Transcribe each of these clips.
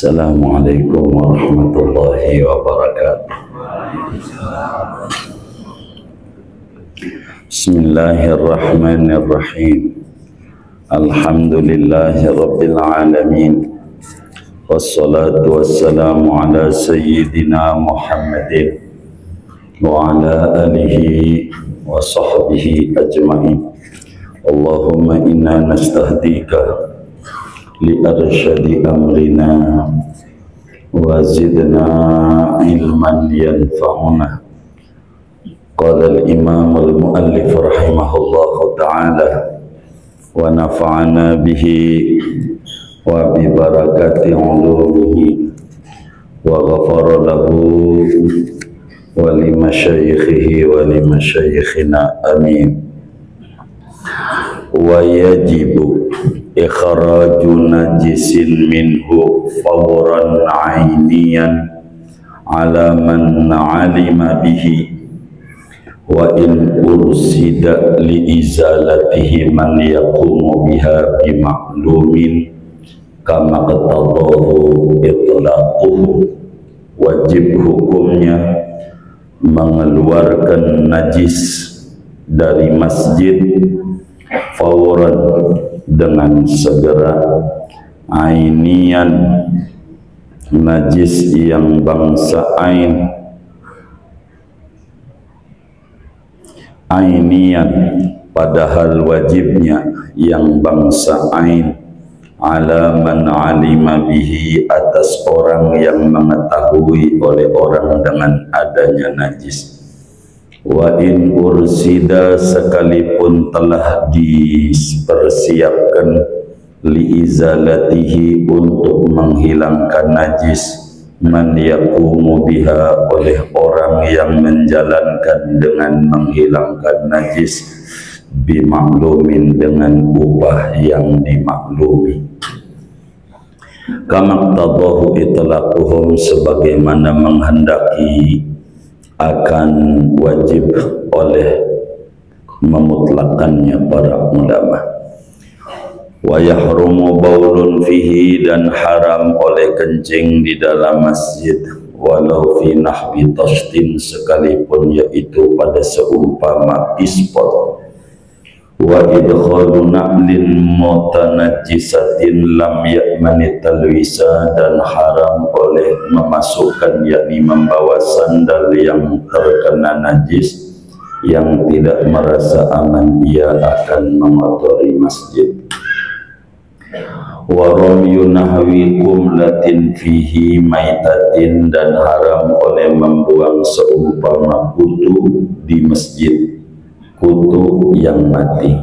Assalamualaikum warahmatullahi wabarakatuh. Bismillahirrahmanirrahim. Alhamdulillahi rabbil alamin. Wassalatu wassalamu ala sayyidina Muhammadin wa ala alihi wa sahbihi ajma'in. Allahumma inna nastahdika li arsyadi amrina wa zidna ilman yanfa'una. Qala al-imam al-muallif rahimahullahu ta'ala wa nafa'ana bihi wa bi barakati ulumihi wa ghafara lahu wa li masyayikhihi wa li masyayikhina amin. Wa yajibu ikhraju najisin minhu fawran ainiyan ala man alima bihi wa in ursida li izalatihi man yaqumu biha bima'lumin kama qatadahu itlaquhu. Wajib hukumnya mengeluarkan najis dari masjid fawran dengan segera, ainian najis yang bangsa ainian padahal wajibnya yang bangsa ain, ala man alima bihi atas orang yang mengetahui oleh orang dengan adanya najis. Wa in ursida sekalipun telah dipersiapkan li izalatihi untuk menghilangkan najis, man yaqumu biha oleh orang yang menjalankan dengan menghilangkan najis, bimaklumin dengan upah yang dimaklumi. Kama qtadahu itlaquhum sebagaimana menghendaki akan wajib oleh memutlakannya para ulama. Wa yahrumu baulun fihi dan haram oleh kencing di dalam masjid walau fi nahbi tashdin sekalipun yaitu pada seumpama pispot. Wa idkhalu na'lin mutanajjisatin lam ya'mani talwisa dan haram oleh memasukkan yakni membawa sandal yang terkena najis yang tidak merasa aman ia akan mengotori masjid. Wa ramyu nahwi kumlatin fihi maitatin dan haram oleh membuang seumpama kutu di masjid, kutu yang mati.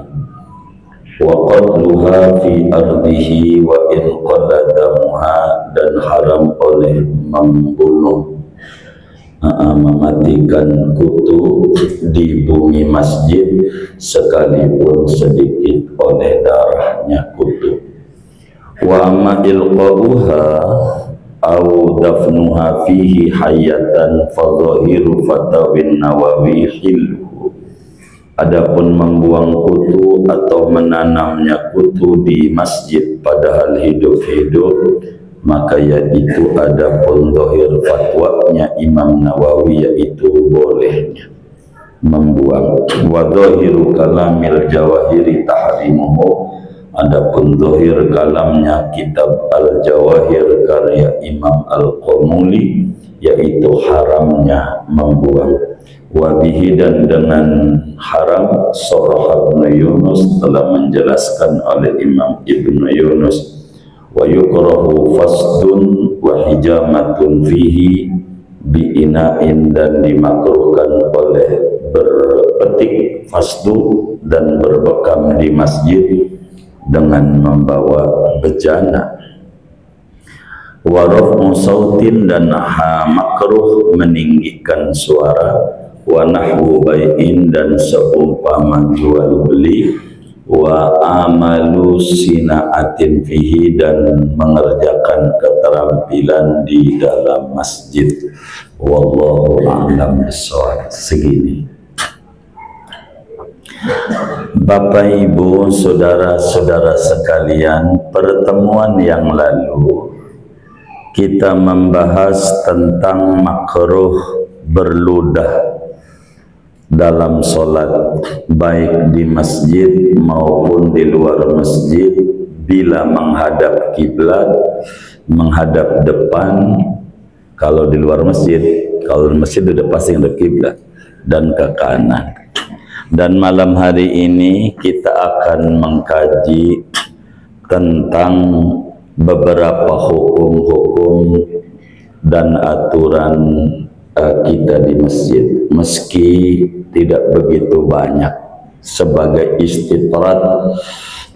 Wa qatluha fi ardihi wa in qalladamuha dan haram oleh membunuh mematikan kutu di bumi masjid sekalipun sedikit oleh darahnya kutu. Wa ma ilqabuha au dafnuha fihi hayatan fa zahiru fatawin Nawawi hillu. Adapun membuang kutu atau menanamnya kutu di masjid padahal hidup-hidup, maka yaitu adapun zahir fatwanya Imam Nawawi yaitu bolehnya membuang. Wa zahiru kalamil jawahiri tahrimuhu, adapun zahir kalamnya kitab Al-Jawahir karya Imam Al-Qamuli yaitu haramnya membuang. Wabihi dan dengan haram Surah Ibn Yunus telah menjelaskan oleh Imam Ibn Yunus. Wa yukrahu fasdun wa hijamatun fihi bi'ina'in dan dimakruhkan oleh berpetik fasdu dan berbekam di masjid dengan membawa bejana. Wa raf'u sautin dan makruh meninggikan suara. Wa nahwu bai'in dan seumpama jual beli. Wa amalu sina'atin fihi dan mengerjakan keterampilan di dalam masjid. Wallahu a'lam bishawab. Segini. Bapak Ibu, saudara-saudara sekalian, pertemuan yang lalu kita membahas tentang makruh berludah dalam sholat, baik di masjid maupun di luar masjid, bila menghadap kiblat, menghadap depan. Kalau di luar masjid, kalau di masjid sudah pasti menghadap kiblat, dan ke kanan. Dan malam hari ini kita akan mengkaji tentang beberapa hukum-hukum dan aturan kita di masjid, meski tidak begitu banyak, sebagai istitrat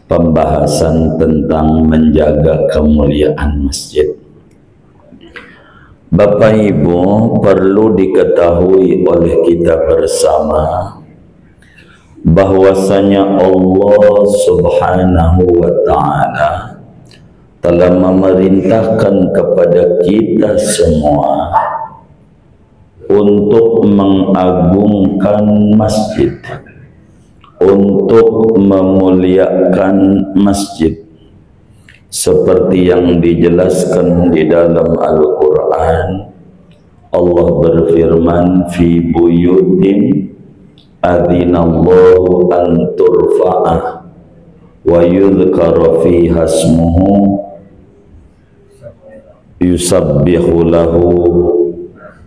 pembahasan tentang menjaga kemuliaan masjid. Bapak Ibu, perlu diketahui oleh kita bersama bahwasanya Allah Subhanahu wa Ta'ala telah memerintahkan kepada kita semua untuk mengagungkan masjid, untuk memuliakan masjid, seperti yang dijelaskan di dalam Al-Quran. Allah berfirman, fi buyutin adzinallahu an turfa'ah wa yudhkara fiha ismuhu yusabbihu lahu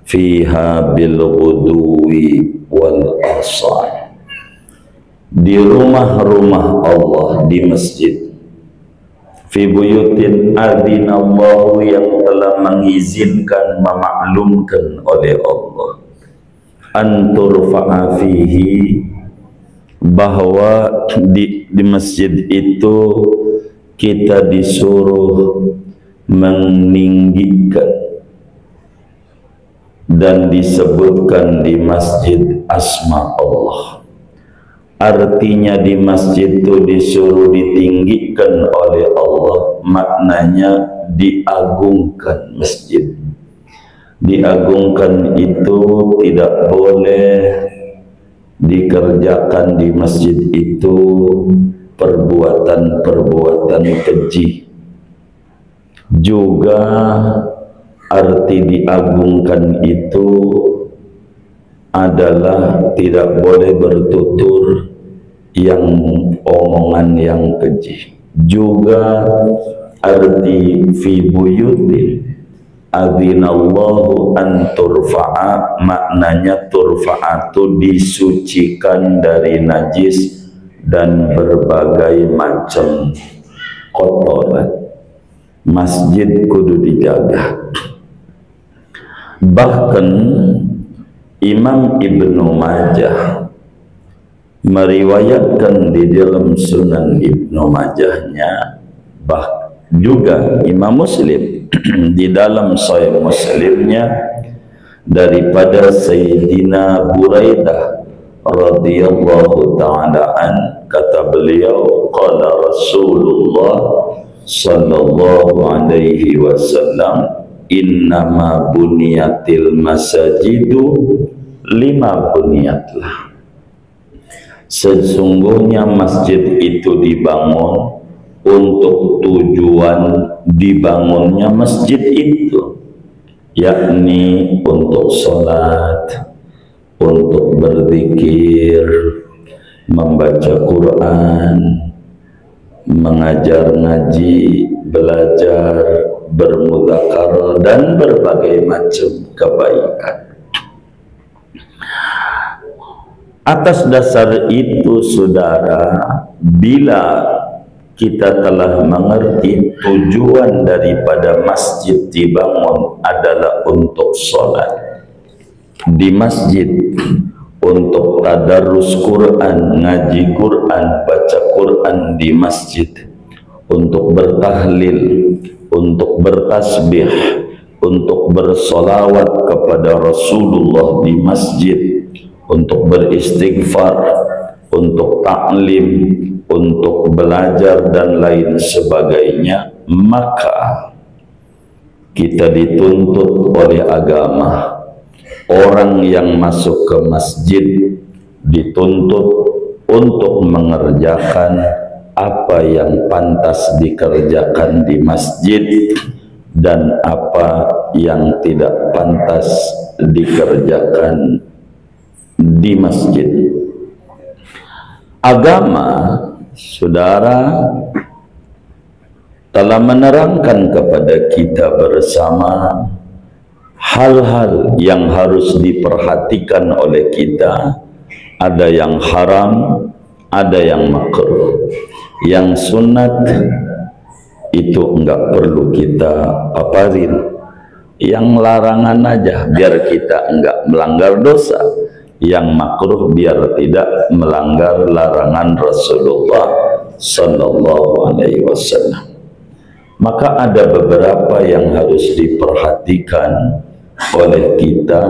fiha bil ghuduwi wal asal. Di rumah-rumah Allah, di masjid, fi buyutin adzinallahu, yang telah mengizinkan, memaklumkan oleh Allah, an turfa'a fihi, bahwa di masjid itu kita disuruh meninggikan dan disebutkan di masjid asma Allah. Artinya di masjid itu disuruh ditinggikan oleh Allah, maknanya diagungkan masjid. Diagungkan itu tidak boleh dikerjakan di masjid itu perbuatan-perbuatan keji. Juga arti diagungkan itu adalah tidak boleh bertutur yang omongan yang keji. Juga arti fi buyutin adzinallahu an turfa'a, maknanya turfa'a itu disucikan dari najis dan berbagai macam kotoran. Masjid kudu dijaga. Bahkan Imam Ibnu Majah meriwayatkan di dalam Sunan Ibnu Majahnya, juga Imam Muslim di dalam Sahih Muslimnya, daripada Sayyidina Buraidah radhiyallahu ta'ala an, kata beliau, qala Rasulullah sallallahu alaihi wasallam, innama buniyatil masajidu lima buniyatlah. Sesungguhnya masjid itu dibangun untuk tujuan dibangunnya masjid itu, yakni untuk sholat, untuk berzikir, membaca Quran, mengajar ngaji, belajar, bermudzakarah, dan berbagai macam kebaikan. Atas dasar itu, saudara, bila kita telah mengerti tujuan daripada masjid dibangun adalah untuk sholat di masjid, untuk tadarus Quran, ngaji Quran, baca Quran di masjid, untuk bertahlil, untuk bertasbih, untuk bersolawat kepada Rasulullah di masjid, untuk beristighfar, untuk taklim, untuk belajar dan lain sebagainya, maka kita dituntut oleh agama. Orang yang masuk ke masjid dituntut untuk mengerjakan apa yang pantas dikerjakan di masjid, dan apa yang tidak pantas dikerjakan di masjid. Agama, saudara, telah menerangkan kepada kita bersama hal-hal yang harus diperhatikan oleh kita. Ada yang haram, ada yang makruh. Yang sunat itu enggak perlu kita paparin. Yang larangan aja biar kita enggak melanggar dosa. Yang makruh biar tidak melanggar larangan Rasulullah sallallahu alaihi wasallam. Maka ada beberapa yang harus diperhatikan oleh kita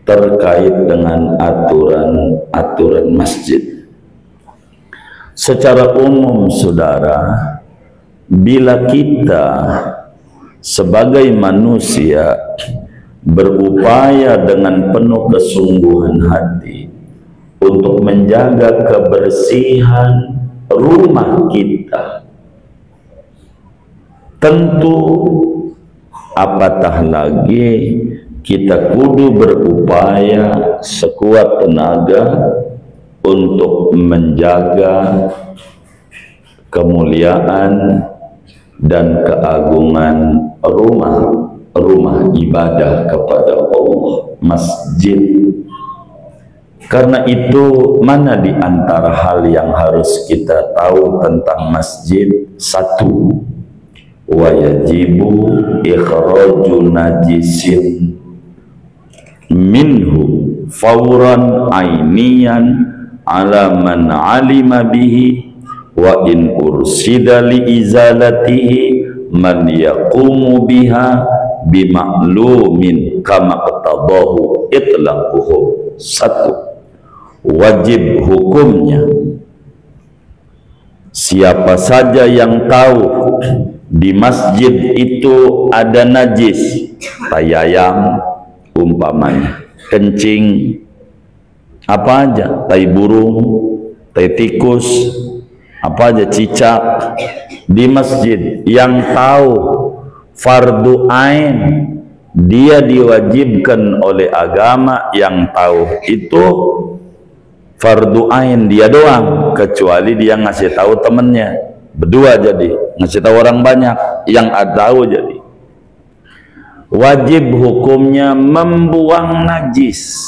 terkait dengan aturan-aturan masjid. Secara umum, saudara, bila kita sebagai manusia berupaya dengan penuh kesungguhan hati untuk menjaga kebersihan rumah kita, tentu apatah lagi kita kudu berupaya sekuat tenaga untuk menjaga kemuliaan dan keagungan rumah ibadah kepada Allah, masjid. Karena itu, mana di antara hal yang harus kita tahu tentang masjid? Satu, wa yajibu ikhraju najisin minhu fauran ainian ala man alima bihi wa in ursida li izalatihi man yaqumu biha bima'lumin kama qatabahu itlaquhu. Satu, wajib hukumnya siapa saja yang tahu di masjid itu ada najis, tayayam umpamanya, kencing, apa aja, tai burung, tai tikus, apa aja, cicak, di masjid, yang tahu fardu ain, dia diwajibkan oleh agama, yang tahu itu fardu ain dia doang, kecuali dia ngasih tahu temennya, berdua jadi, ngasih tahu orang banyak, yang tahu jadi. Wajib hukumnya membuang najis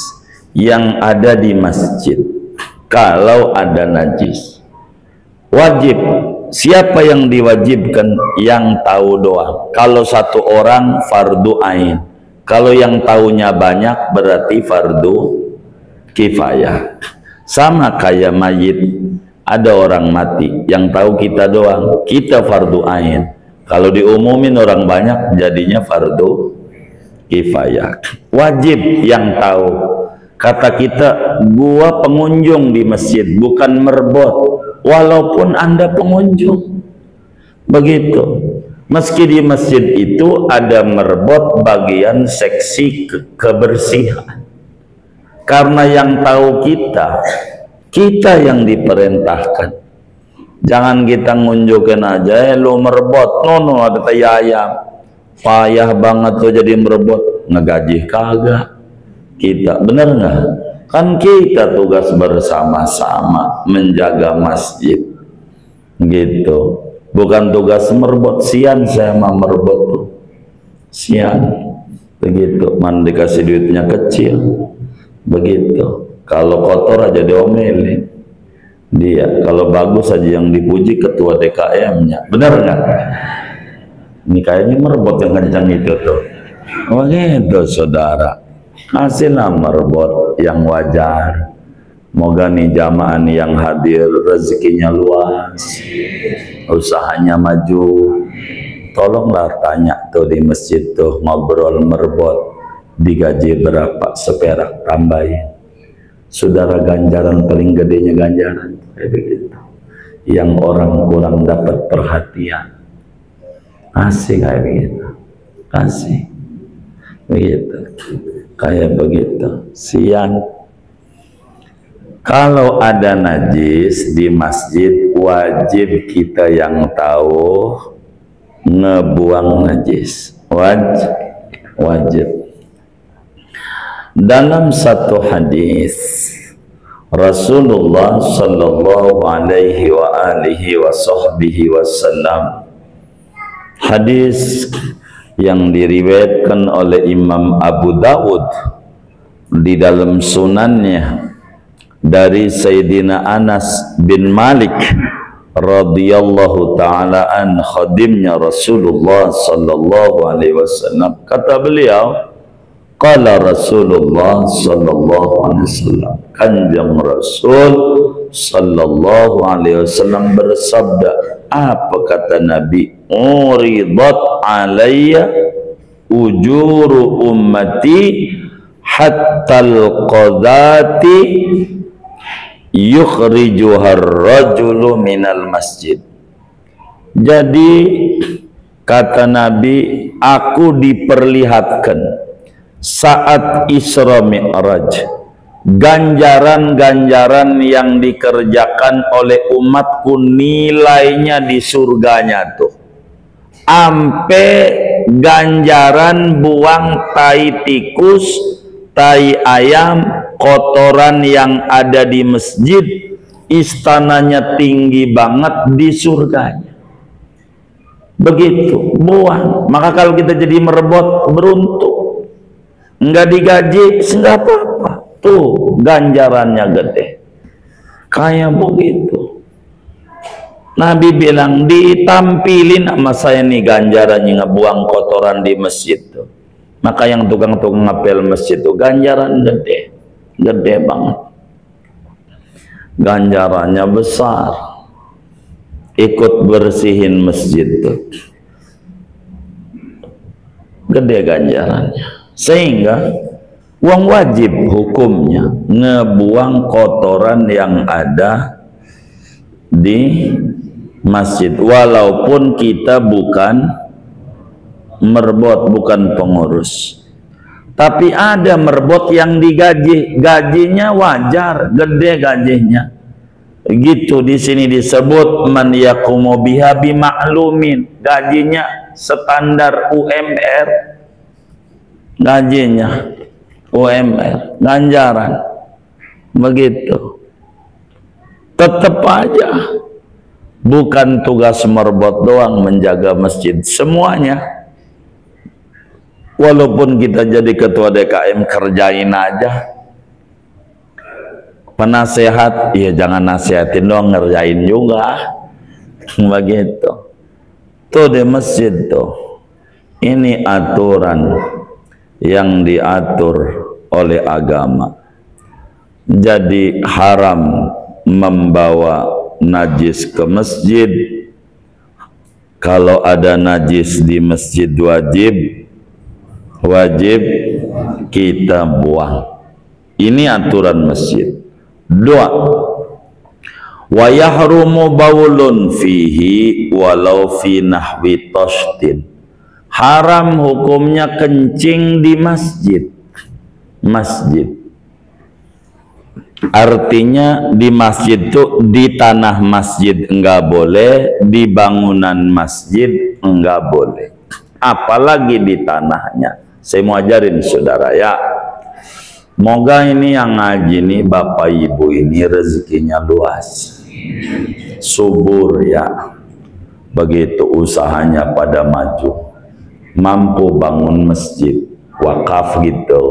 yang ada di masjid. Kalau ada najis, wajib. Siapa yang diwajibkan? Yang tahu doang. Kalau satu orang, fardu ain. Kalau yang tahunya banyak, berarti fardu kifayah. Sama kayak mayit, ada orang mati, yang tahu kita doang, kita fardu ain. Kalau diumumin orang banyak, jadinya fardu kifayah. Wajib yang tahu. Kata kita, gua pengunjung di masjid, bukan merbot, walaupun Anda pengunjung. Begitu. Meski di masjid itu ada merbot bagian seksi kebersihan. Karena yang tahu kita yang diperintahkan. Jangan kita ngunjukin aja, lo merbot, no ada tayayam, payah banget tuh jadi merbot, ngegaji kagak kita, bener nggak? Kan kita tugas bersama-sama menjaga masjid, gitu. Bukan tugas merbot. Sian saya mah merbot tuh, sian, begitu. Man dikasih duitnya kecil, begitu. Kalau kotor aja diomelin dia, kalau bagus aja yang dipuji ketua DKM-nya, benar nggak? Ini kayaknya merbot yang kencang itu tuh. Oh gitu, saudara, kasihlah merbot yang wajar. Moga nih jamaah nih yang hadir rezekinya luas, usahanya maju. Tolonglah tanya tuh di masjid tuh, ngobrol merbot digaji berapa, seperak tambahin. Saudara, ganjaran paling gedenya ganjaran kayak begitu. Yang orang kurang dapat perhatian, kasih kayak begitu, kasih begitu, kayak begitu. Siang kalau ada najis di masjid, wajib kita yang tahu ngebuang najis, wajib. Dalam satu hadis Rasulullah sallallahu alaihi wa alihi wa sahbihi wasallam, hadis yang diriwayatkan oleh Imam Abu Dawud di dalam sunannya dari Sayyidina Anas bin Malik radhiyallahu taala an, khadimnya Rasulullah sallallahu alaihi wasallam. Kata beliau, qala Rasulullah sallallahu alaihi wasallam, Kanjeng Rasul sallallahu alaihi wasallam bersabda, apa kata Nabi? Uridat alayya ujuru ummati hatta al-qadati yukhrijuhar rajulu minal masjid. Jadi kata Nabi, aku diperlihatkan saat Isra Mi'raj ganjaran-ganjaran yang dikerjakan oleh umatku, nilainya di surganya tuh ampe ganjaran buang tai tikus, tai ayam, kotoran yang ada di masjid, istananya tinggi banget di surganya. Begitu, buang. Maka kalau kita jadi merebot, beruntung. Enggak digaji, enggak apa-apa. Tuh, ganjarannya gede. Kayak begitu. Nabi bilang, ditampilin sama saya nih ganjarannya ngebuang kotoran di masjid tuh. Maka yang tukang-tukang ngapel masjid tuh ganjaran gede. Gede banget, ganjarannya besar, ikut bersihin masjid tuh gede ganjarannya. Sehingga uang wajib hukumnya ngebuang kotoran yang ada di masjid, walaupun kita bukan merebot, bukan pengurus. Tapi ada merebot yang digaji, gajinya wajar, gede gajinya. Gitu di sini disebut man yaqumu biha bima'lumin, gajinya standar UMR, gajinya UMR, ganjaran. Begitu. Tetap aja bukan tugas merebot doang menjaga masjid, semuanya. Walaupun kita jadi ketua DKM, kerjain aja. Penasehat, ya jangan nasihatin doang, ngerjain juga. Begitu. Tuh di masjid tuh, ini aturan yang diatur oleh agama. Jadi haram membawa najis ke masjid. Kalau ada najis di masjid wajib kita buang. Ini aturan masjid. 2. Wa yahrumu baulun fihi walau fi nahwi tashtin. Haram hukumnya kencing di masjid. Artinya di masjid itu, di tanah masjid enggak boleh, di bangunan masjid enggak boleh, apalagi di tanahnya. Saya mau ajarin saudara ya, moga ini yang ngaji nih bapak ibu ini rezekinya luas, subur ya, begitu usahanya pada maju, mampu bangun masjid wakaf gitu,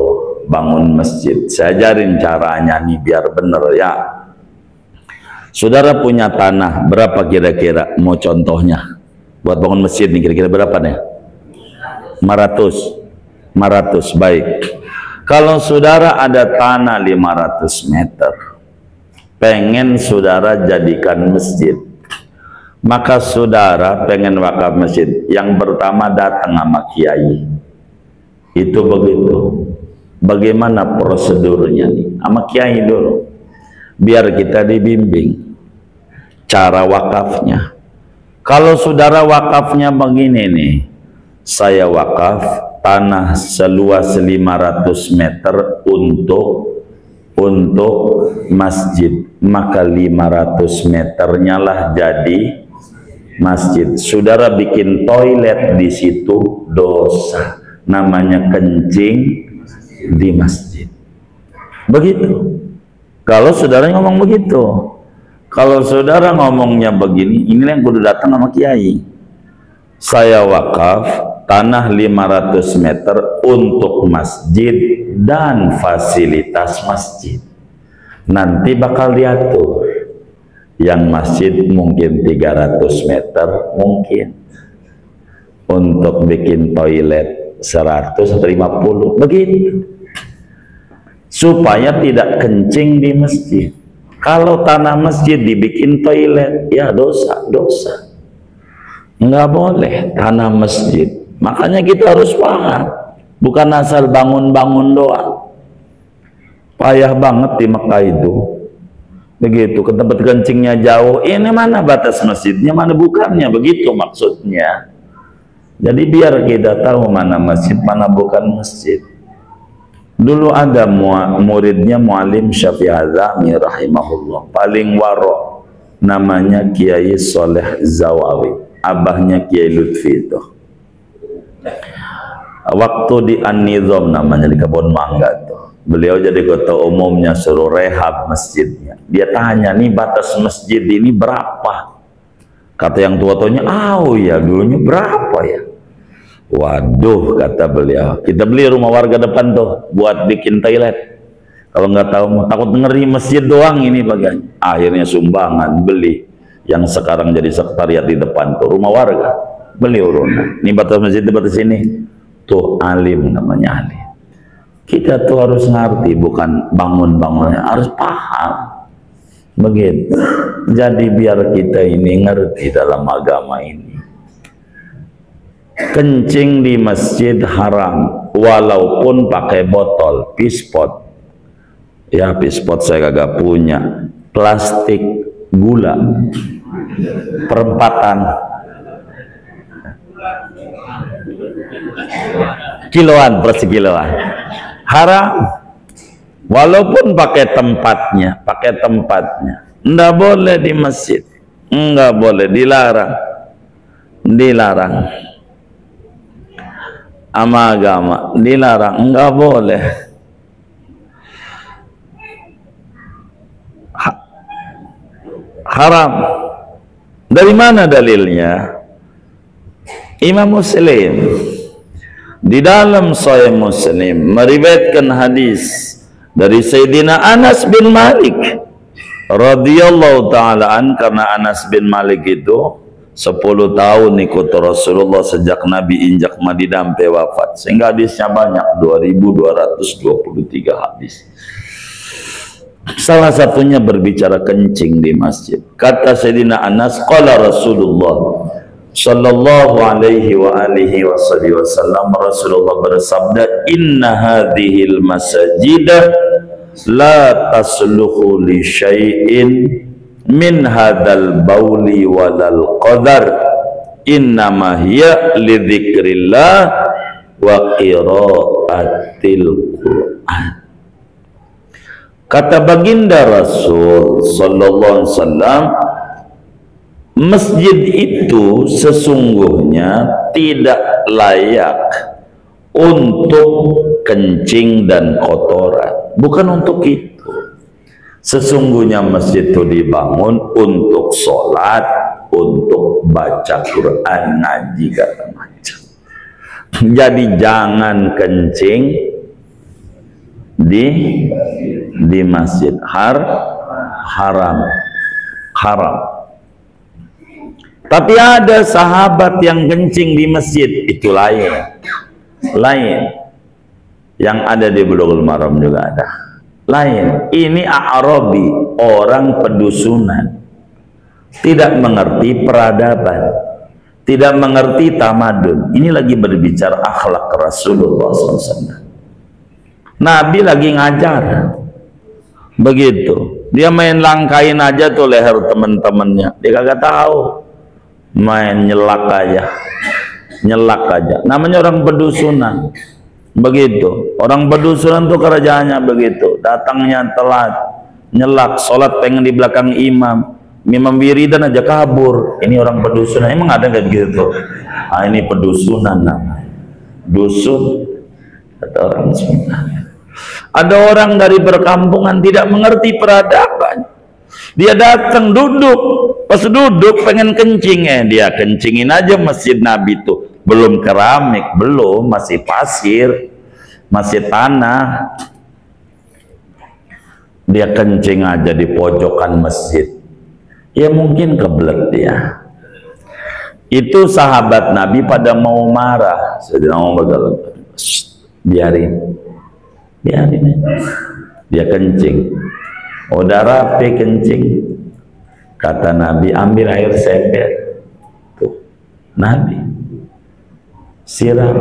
bangun masjid. Saya ajarin caranya nih biar bener ya. Saudara punya tanah berapa kira-kira, mau contohnya buat bangun masjid nih, kira-kira berapa nih? 500, baik. Kalau saudara ada tanah 500 meter, pengen saudara jadikan masjid, maka saudara pengen wakaf masjid, yang pertama datang sama kiai. Itu begitu. Bagaimana prosedurnya nih? Sama kiai dulu, biar kita dibimbing cara wakafnya. Kalau saudara wakafnya begini nih, saya wakaf tanah seluas 500 meter untuk masjid, maka 500 meternya lah jadi masjid. Saudara bikin toilet di situ dosa. Namanya kencing di masjid. Begitu. Kalau saudara ngomong begitu. Kalau saudara ngomongnya begini, ini yang kudu datang sama kiai. Saya wakaf tanah 500 meter untuk masjid dan fasilitas masjid. Nanti bakal diatur. Yang masjid mungkin 300 meter mungkin. Untuk bikin toilet 150 begitu. Supaya tidak kencing di masjid. Kalau tanah masjid dibikin toilet, ya dosa. Nggak boleh tanah masjid. Makanya kita harus paham. Bukan asal bangun-bangun doang. Payah banget di Mekah itu. Begitu, ke tempat kencingnya jauh. Ini mana batas masjidnya, mana bukannya. Begitu maksudnya. Jadi biar kita tahu mana masjid, mana bukan masjid. Dulu ada muridnya Muallim Syafi'i Azami rahimahullah, paling waro, namanya Kiai Soleh Zawawi, abahnya Kiai Lutfi itu. Waktu di An-Nizam namanya, di Kebun Mangga tuh, beliau jadi ketua umumnya, suruh rehab masjidnya. Dia tanya, nih batas masjid ini berapa? Kata yang tua-tuanya, ya dulunya berapa ya? Waduh, kata beliau, kita beli rumah warga depan tuh buat bikin toilet. Kalau nggak tahu, takut ngeri masjid doang ini bagian. Akhirnya sumbangan beli yang sekarang jadi sekretariat di depan tuh rumah warga. Beli urun. Ini batas masjid di batas sini. Tuh alim namanya alim. Kita tuh harus ngerti, bukan bangun-bangunnya, harus paham. Begitu. Jadi biar kita ini ngerti dalam agama ini. Kencing di masjid haram walaupun pakai botol pispot. Ya pispot saya kagak punya. Plastik gula perempatan kiloan per sekiloan haram walaupun pakai tempatnya, nggak boleh di masjid, nggak boleh, dilarang sama agama, dilarang, enggak boleh. Haram. Dari mana dalilnya? Imam Muslim di dalam Sahih Muslim meriwayatkan hadis dari Sayyidina Anas bin Malik radhiyallahu taala an, karena Anas bin Malik itu 10 tahun ikut Rasulullah sejak Nabi injak Madinah sampai wafat, sehingga hadisnya banyak, 2223 hadis. Salah satunya berbicara kencing di masjid. Kata Sayyidina Anas, qala Rasulullah sallallahu alaihi wa alihi wasallam, Rasulullah bersabda, inna hadhil masajida la tasluhu li syai'in min hadal bauli walal qadar, innama hiya li dzikrillah wa qiraatil Qur'an. Kata baginda Rasul sallallahu alaihi wasallam, masjid itu sesungguhnya tidak layak untuk kencing dan kotoran, bukan untuk itu. Sesungguhnya masjid itu dibangun untuk sholat, untuk baca Quran, ngaji, kata macam. Jadi jangan kencing di masjid. Haram. Tapi ada sahabat yang kencing di masjid, itu lain. Yang ada di Bulughul Maram juga ada. Lain. Ini A'rabi, orang pedusunan, tidak mengerti peradaban, tidak mengerti tamadun. Ini lagi berbicara akhlak Rasulullah SAW. Nabi lagi ngajar. Begitu. Dia main langkain aja tuh leher teman-temannya. Dia kagak tahu. Main nyelak aja. Namanya orang pedusunan. Begitu. Orang pedusunan tuh kerjaannya begitu. Datangnya telat, nyelak, sholat pengen di belakang imam, Imam wiridan aja kabur. Ini orang pedusunan. Emang ada nggak gitu? Ah, ini pedusunan namanya. Dusun kata orang Sunda. Ada orang dari perkampungan tidak mengerti peradaban. Dia datang duduk, pas duduk pengen kencing, dia kencingin aja masjid Nabi tuh. Belum keramik, belum, masih pasir, masih tanah. Dia kencing aja di pojokan masjid. Ya mungkin kebelet dia. Itu sahabat Nabi pada mau marah. Sayyidina Umar berkata, biarin dia kencing. Udah rapi kencing, kata Nabi, ambil air sember. Tuh, Nabi siram.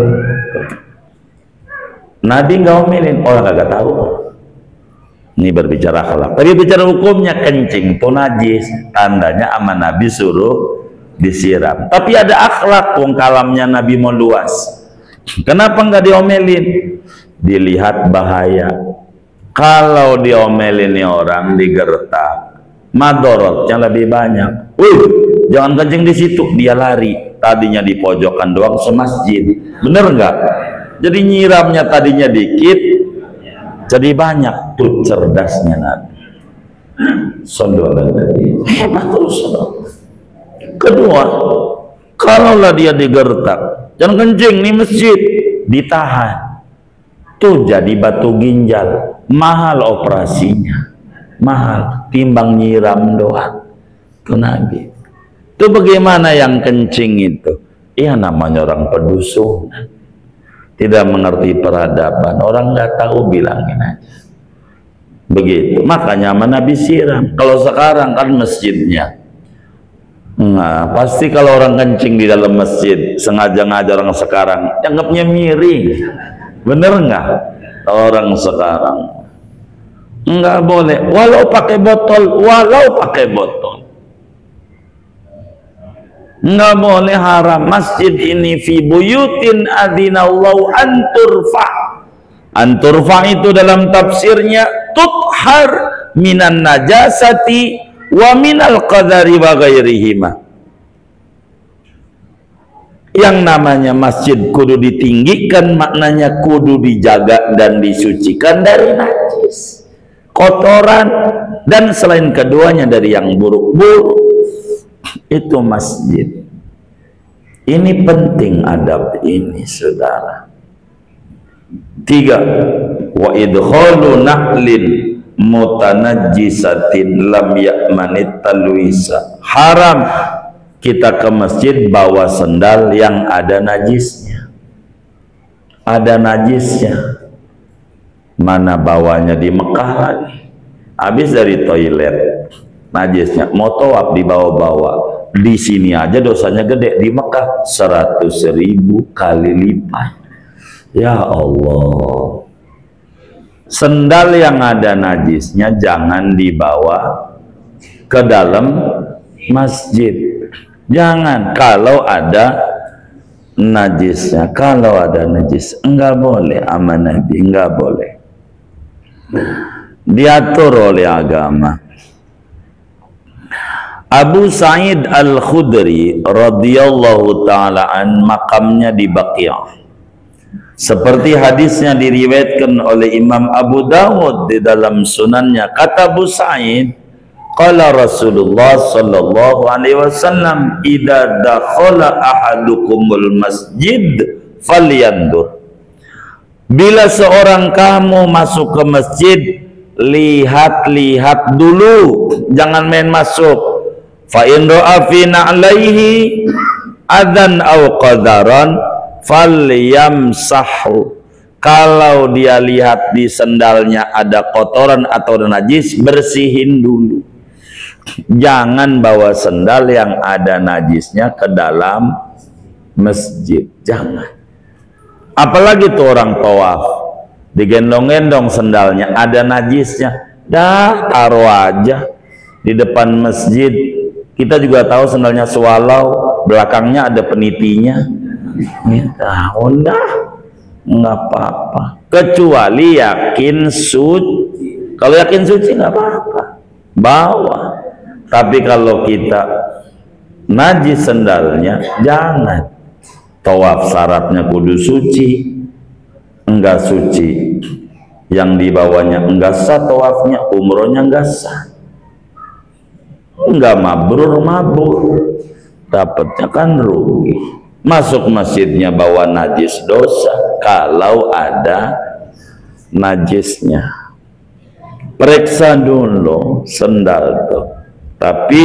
Nabi nggak omelin, orang kagak tahu. Ini berbicara akhlak. Tapi bicara hukumnya, kencing itu najis, tandanya sama Nabi suruh disiram. Tapi ada akhlak, wong kalamnya Nabi mau luas. Kenapa nggak diomelin? Dilihat bahaya. Kalau diomelin orang, digertak, madorotnya lebih banyak. Jangan kencing di situ, dia lari. Tadinya di pojokan doang semasjid, bener nggak? Jadi nyiramnya tadinya dikit, jadi banyak. Tuh cerdasnya Nabi. Hebat terus. Kedua, kalaulah dia digertak, jangan kencing nih masjid, ditahan. Tuh jadi batu ginjal, mahal operasinya, mahal timbang nyiram doang. Tuh Nabi. Itu bagaimana yang kencing itu? Iya namanya orang pedusunan, tidak mengerti peradaban, orang nggak tahu bilangin aja. Begitu, makanya sama Nabi siram. Kalau sekarang kan masjidnya, nah pasti kalau orang kencing di dalam masjid, sengaja ngajar orang sekarang, anggapnya miring. Bener nggak? Orang sekarang nggak boleh, walau pakai botol, nggak boleh, haram. Masjid ini fi buyutin adzinallahu an turfa itu dalam tafsirnya tuthar minan najasati wa minal qadari wa ghairihima. Yang namanya masjid kudu ditinggikan, maknanya kudu dijaga dan disucikan dari najis, kotoran, dan selain keduanya dari yang buruk-buruk. Itu masjid. Ini penting adab ini, saudara. 3. Wa idkhalu na'lin mutanajjisatin lam ya'manit talwisa. Haram kita ke masjid bawa sendal yang ada najisnya. Ada najisnya. Mana bawanya di Mekah lagi. Habis dari toilet, najisnya. Mau tawaf dibawa-bawa. Di sini aja dosanya gede. Di Mekah 100.000 kali lipat. Ya Allah. Sendal yang ada najisnya jangan dibawa ke dalam masjid. Jangan. Kalau ada najisnya, kalau ada najis, enggak boleh. Sama Nabi enggak boleh. Diatur oleh agama. Abu Sa'id Al-Khudri radhiyallahu ta'ala an, makamnya di Baqiyah. Seperti hadisnya diriwayatkan oleh Imam Abu Dawud di dalam sunannya. Kata Abu Sa'id, qala Rasulullah sallallahu alaihi wasallam, idza dakhala ahadukumul masjid falyandur. Bila seorang kamu masuk ke masjid, lihat-lihat dulu, jangan main masuk. Fa in ra'a fi na'laihi adzan aw qadaran falyamsahu. Kalau dia lihat di sendalnya ada kotoran atau najis, bersihin dulu. Jangan bawa sendal yang ada najisnya ke dalam masjid, jangan. Apalagi tuh orang tawaf, digendong-gendong sendalnya ada najisnya, dah taruh aja di depan masjid. Kita juga tahu sendalnya swallow, belakangnya ada penitinya. Nah, udah nggak apa-apa, kecuali yakin suci. Kalau yakin suci nggak apa-apa, bawa. Tapi kalau kita najis sendalnya, jangan. Tawaf syaratnya kudu suci, enggak suci yang dibawanya enggak sah tawafnya, umrohnya enggak sah, enggak mabrur, dapatnya kan rugi. Masuk masjidnya bawa najis dosa kalau ada najisnya. Periksa dulu sendal tuh. Tapi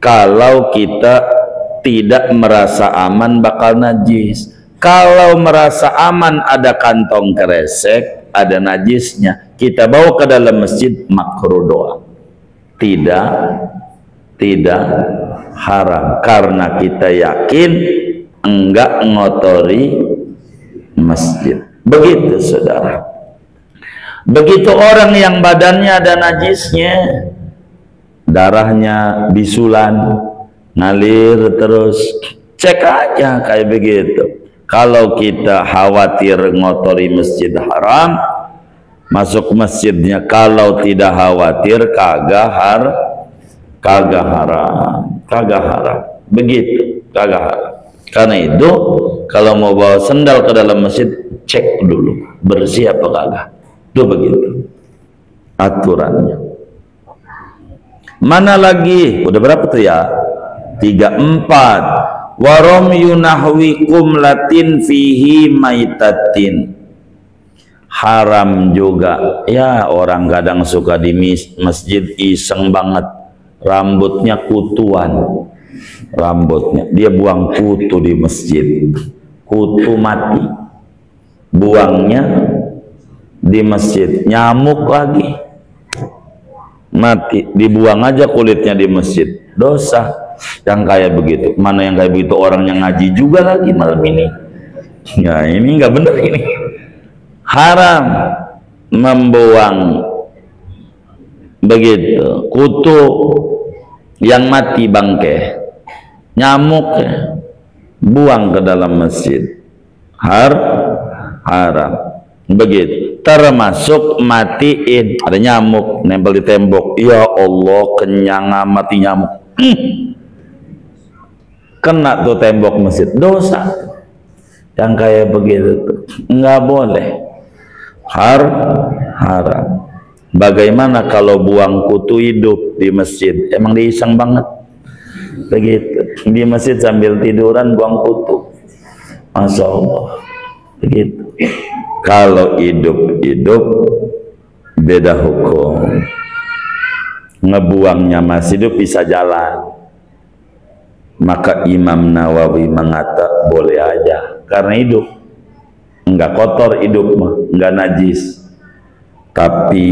kalau kita tidak merasa aman bakal najis. Kalau merasa aman ada kantong kresek, ada najisnya, kita bawa ke dalam masjid, makruh doang. Tidak haram karena kita yakin enggak ngotori masjid. Begitu saudara. Begitu orang yang badannya ada najisnya, darahnya bisulan, ngalir terus, cek aja kayak begitu. Kalau kita khawatir ngotori masjid haram, masuk masjidnya. Kalau tidak khawatir kagak haram. Begitu, kagak haram. Karena itu kalau mau bawa sendal ke dalam masjid, cek dulu bersih apa kagak. Itu begitu aturannya. Mana lagi? Udah berapa tuh ya? 34. Warom yunahwikum latin fihi maitatin. Haram juga. Ya, orang kadang suka di masjid iseng banget. Rambutnya kutuan. Rambutnya. Dia buang kutu di masjid. Kutu mati. Buangnya di masjid. Nyamuk lagi. Mati. Dibuang aja kulitnya di masjid. Dosa. Yang kayak begitu. Mana yang kayak begitu orang yang ngaji juga lagi malam ini. Ya ini nggak bener ini. Haram membuang begitu kutu yang mati, bangke, nyamuk, buang ke dalam masjid. Haram. Begitu. Termasuk matiin, ada nyamuk nempel di tembok. Ya Allah, kenyang mati nyamuk. Kena tuh tembok masjid, dosa. Yang kayak begitu tuh nggak boleh. Haram. Bagaimana kalau buang kutu hidup di masjid? Emang diiseng banget begitu di masjid sambil tiduran buang kutu. Masya Allah. Begitu. Kalau hidup beda hukum. Ngebuangnya masih hidup bisa jalan. Maka Imam Nawawi mengata boleh aja karena hidup, enggak kotor hidup mah, enggak najis. Tapi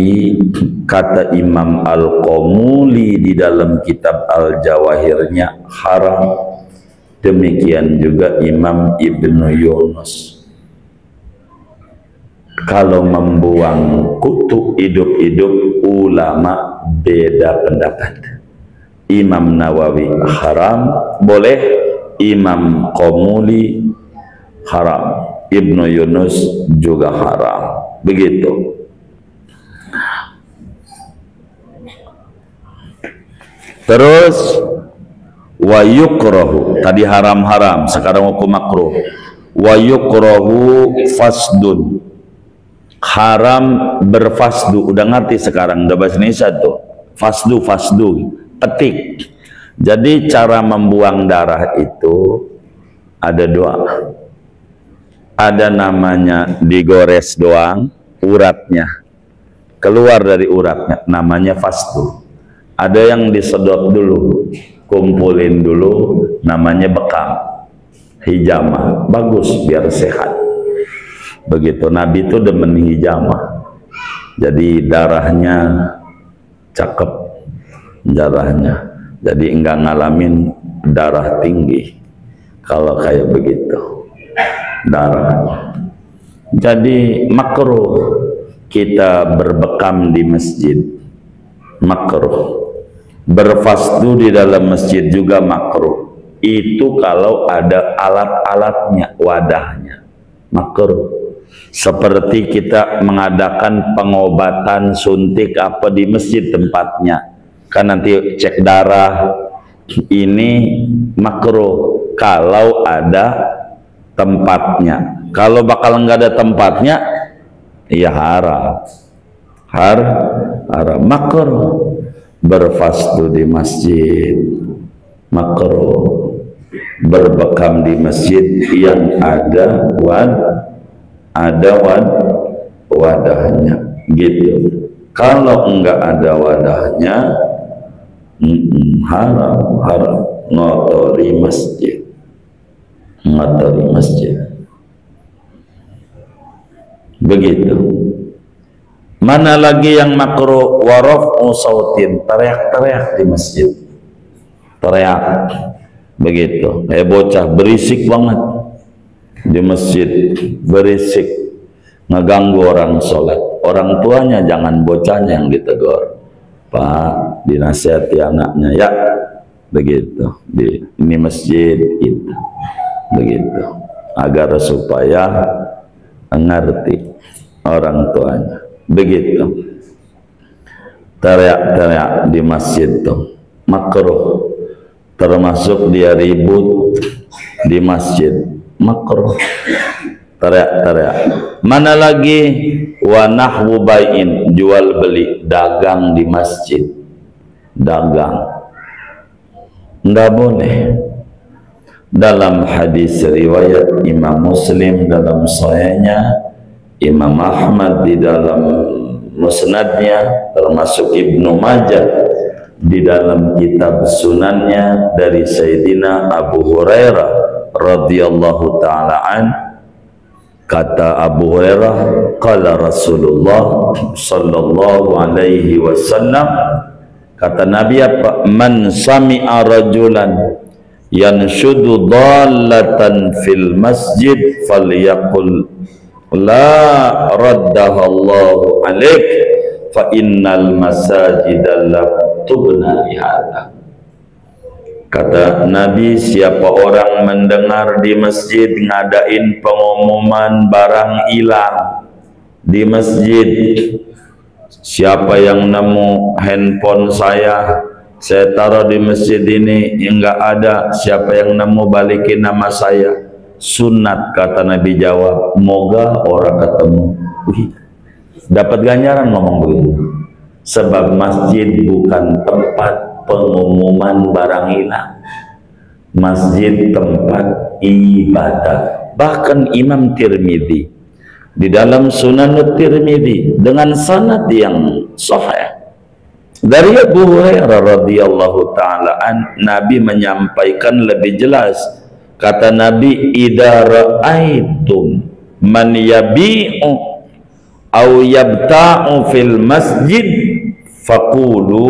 kata Imam Al-Qamuli di dalam kitab Al-Jawahirnya haram. Demikian juga Imam Ibnu Yunus. Kalau membuang kutu hidup-hidup, ulama beda pendapat. Imam Nawawi haram, boleh. Imam Qamuli haram. Ibnu Yunus juga haram. Begitu. Terus wa yukrahu, tadi haram-haram, sekarang hukum makruh. Wa yukrahu fasdun. Haram berfasdu. Udah ngerti sekarang, udah bahasa Indonesia tuh. Fasdu, petik. Jadi cara membuang darah itu ada dua. Ada namanya digores doang, uratnya keluar dari uratnya, namanya fasdu. Ada yang disedot dulu, kumpulin dulu, namanya bekam, hijamah, bagus biar sehat. Begitu. Nabi itu demen hijamah, jadi darahnya cakep, darahnya, jadi enggak ngalamin darah tinggi kalau kayak begitu darah. Jadi makruh kita berbekam di masjid, makruh. Berfasdu di dalam masjid juga makruh. Itu kalau ada alat-alatnya, wadahnya, makruh. Seperti kita mengadakan pengobatan suntik apa di masjid tempatnya, kan nanti cek darah, ini makruh kalau ada tempatnya. Kalau bakal nggak ada tempatnya, ya haram. Haram. Makruh berfastu di masjid, makruh berbekam di masjid yang ada wadahnya, gitu. Kalau enggak ada wadahnya, haram ngotori masjid. Begitu. Mana lagi yang makruh? Waraf'u sautin, teriak-teriak di masjid, teriak begitu, kayak bocah berisik banget di masjid, berisik, ngeganggu orang sholat. Orang tuanya jangan bocahnya yang ditegur, Pak, dinasihati anaknya ya, begitu. Ini masjid itu, begitu, agar supaya ngerti orang tuanya, begitu. Teriak-teriak di masjid tuh makruh, termasuk dia ribut di masjid, makruh teriak-teriak. Mana lagi? Wa nahwu bai'in, jual beli, dagang di masjid, dagang nggak boleh. Dalam hadis riwayat Imam Muslim dalam sahihnya, Imam Ahmad di dalam musnadnya, termasuk Ibnu Majah di dalam kitab sunannya dari Sayyidina Abu Hurairah radhiyallahu ta'ala an, kata Abu Hurairah, qala Rasulullah sallallahu alaihi wasallam, kata Nabi apa? Man sami'a rajulan yanshudu dallatan fil masjid falyaqul la raddahallahu alaik fa innal masajida lam tubna lihada. Kata Nabi, siapa orang mendengar di masjid ngadain pengumuman barang hilang di masjid, siapa yang nemu handphone saya taruh di masjid ini enggak ada, siapa yang nemu balikin nama saya. Sunat, kata Nabi jawab, moga orang ketemu. Wih, dapat ganjaran ngomong begitu. Sebab masjid bukan tempat pengumuman barang hilang, masjid tempat ibadah. Bahkan Imam Tirmidzi di dalam Sunan Tirmidzi dengan sanad yang sahih dari Abu Hurairah radhiyallahu ta'ala an, Nabi menyampaikan lebih jelas. Kata Nabi, idza ra'aitum man yabi'u aw yabta'u fil masjid faqulu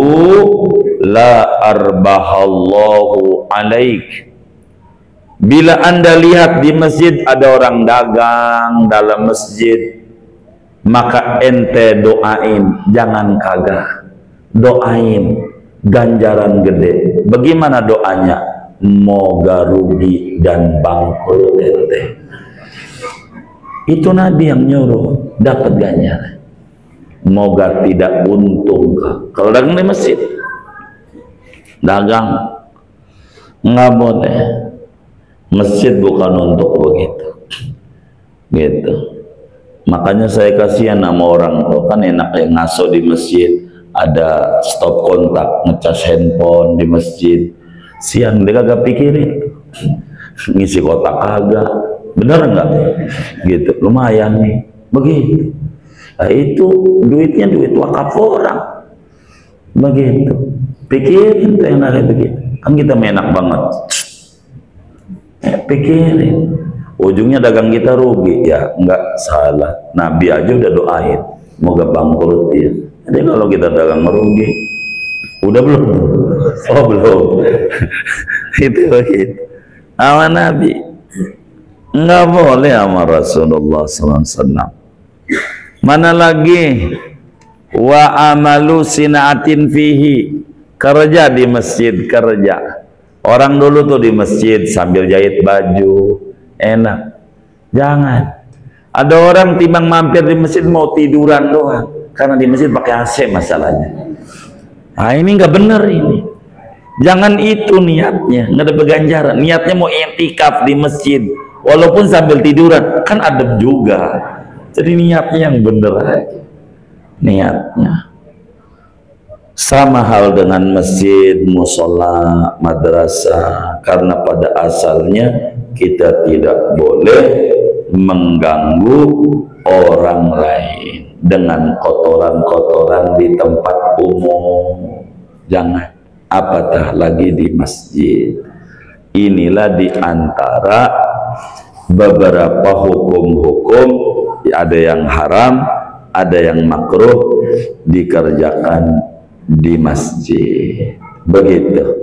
la arbahallahu alaik. Bila anda lihat di masjid ada orang dagang dalam masjid, maka ente doain, jangan kagak, doain ganjaran gede. Bagaimana doanya? Moga rugi dan bangkrut ente. Itu Nabi yang nyuruh, dapat ganjaran. Moga tidak untung. Kalau dagang di masjid, dagang nggak boleh. Masjid bukan untuk begitu, gitu. Makanya saya kasihan sama orang tua, kan enak yang ngaso di masjid, ada stop kontak, ngecas handphone di masjid. Siang dia kagak pikirin, ngisi kotak kagak, bener nggak? Gitu, lumayan nih, begitu. Nah, itu duitnya duit wakaf orang, begitu. Pikirin tuh yang ada begitu, kan kita enak banget. Pikirin, ujungnya dagang kita rugi, ya nggak salah. Nabi aja udah doain, moga bangkrut dia. Jadi kalau kita dagang merugi, udah belum? Oh belum. Itu begitu. Sama Nabi, nggak boleh sama Rasulullah SAW. Mana lagi? Wa amalu sinaatin fihi, kerja di masjid, kerja. Orang dulu tuh di masjid sambil jahit baju, enak. Jangan. Ada orang timbang mampir di masjid mau tiduran doang, karena di masjid pakai AC masalahnya. Nah, ini nggak bener ini. Jangan itu niatnya, nggak ada ganjaran. Niatnya mau i'tikaf di masjid, walaupun sambil tiduran, kan adab juga. Jadi niatnya yang bener aja. Niatnya. Sama hal dengan masjid, musola, madrasah. Karena pada asalnya kita tidak boleh mengganggu orang lain dengan kotoran-kotoran di tempat umum. Jangan. Apatah lagi di masjid. Inilah diantara beberapa hukum-hukum, ada yang haram, ada yang makruh dikerjakan di masjid. Begitu.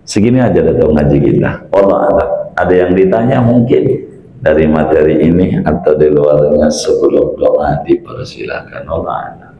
Segini aja datang ngaji kita. Allah, ada yang ditanya mungkin dari materi ini atau di luarnya, sebelum doa dipersilakan. Allah.